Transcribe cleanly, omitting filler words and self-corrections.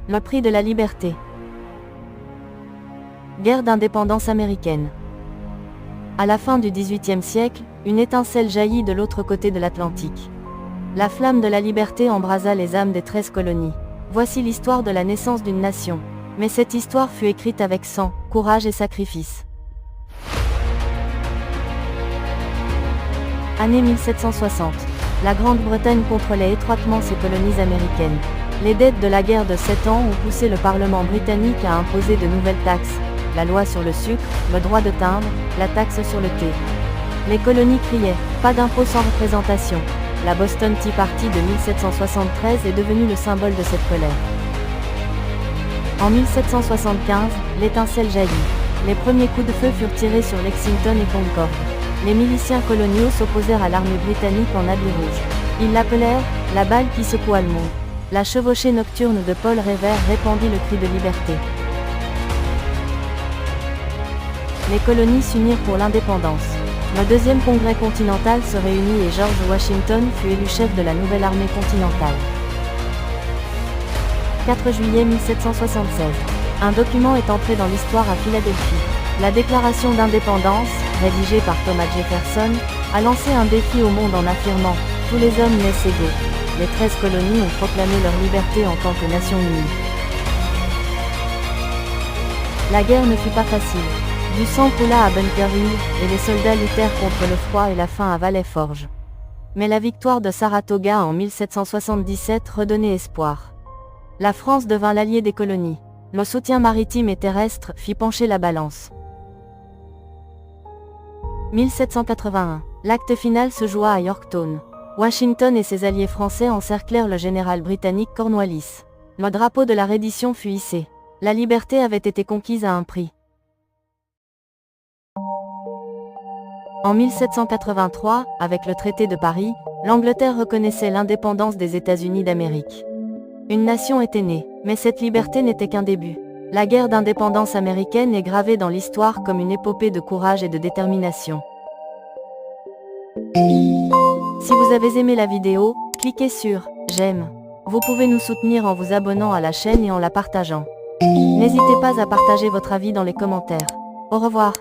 Le prix de la liberté. Guerre d'indépendance américaine. À la fin du XVIIIe siècle, une étincelle jaillit de l'autre côté de l'Atlantique. La flamme de la liberté embrasa les âmes des 13 colonies. Voici l'histoire de la naissance d'une nation. Mais cette histoire fut écrite avec sang, courage et sacrifice. Année 1760. La Grande-Bretagne contrôlait étroitement ses colonies américaines. Les dettes de la guerre de 7 ans ont poussé le Parlement britannique à imposer de nouvelles taxes, la loi sur le sucre, le droit de timbre, la taxe sur le thé. Les colonies criaient « Pas d'impôt sans représentation ». La Boston Tea Party de 1773 est devenue le symbole de cette colère. En 1775, l'étincelle jaillit. Les premiers coups de feu furent tirés sur Lexington et Concord. Les miliciens coloniaux s'opposèrent à l'armée britannique en habit rouge. Ils l'appelèrent « la balle qui secoua le monde ». La chevauchée nocturne de Paul Revere répandit le cri de liberté. Les colonies s'unirent pour l'indépendance. Le deuxième congrès continental se réunit et George Washington fut élu chef de la nouvelle armée continentale. 4 juillet 1776. Un document est entré dans l'histoire à Philadelphie. La déclaration d'indépendance, rédigée par Thomas Jefferson, a lancé un défi au monde en affirmant « Tous les hommes naissent égaux ». Les 13 colonies ont proclamé leur liberté en tant que nation unie. La guerre ne fut pas facile. Du sang coula à Bunker Hill, et les soldats luttèrent contre le froid et la faim à Valley Forge. Mais la victoire de Saratoga en 1777 redonnait espoir. La France devint l'allié des colonies. Le soutien maritime et terrestre fit pencher la balance. 1781. L'acte final se joua à Yorktown. Washington et ses alliés français encerclèrent le général britannique Cornwallis. Le drapeau de la reddition fut hissé. La liberté avait été conquise à un prix. En 1783, avec le traité de Paris, l'Angleterre reconnaissait l'indépendance des États-Unis d'Amérique. Une nation était née, mais cette liberté n'était qu'un début. La guerre d'indépendance américaine est gravée dans l'histoire comme une épopée de courage et de détermination. Si vous avez aimé la vidéo, cliquez sur « J'aime ». Vous pouvez nous soutenir en vous abonnant à la chaîne et en la partageant. N'hésitez pas à partager votre avis dans les commentaires. Au revoir.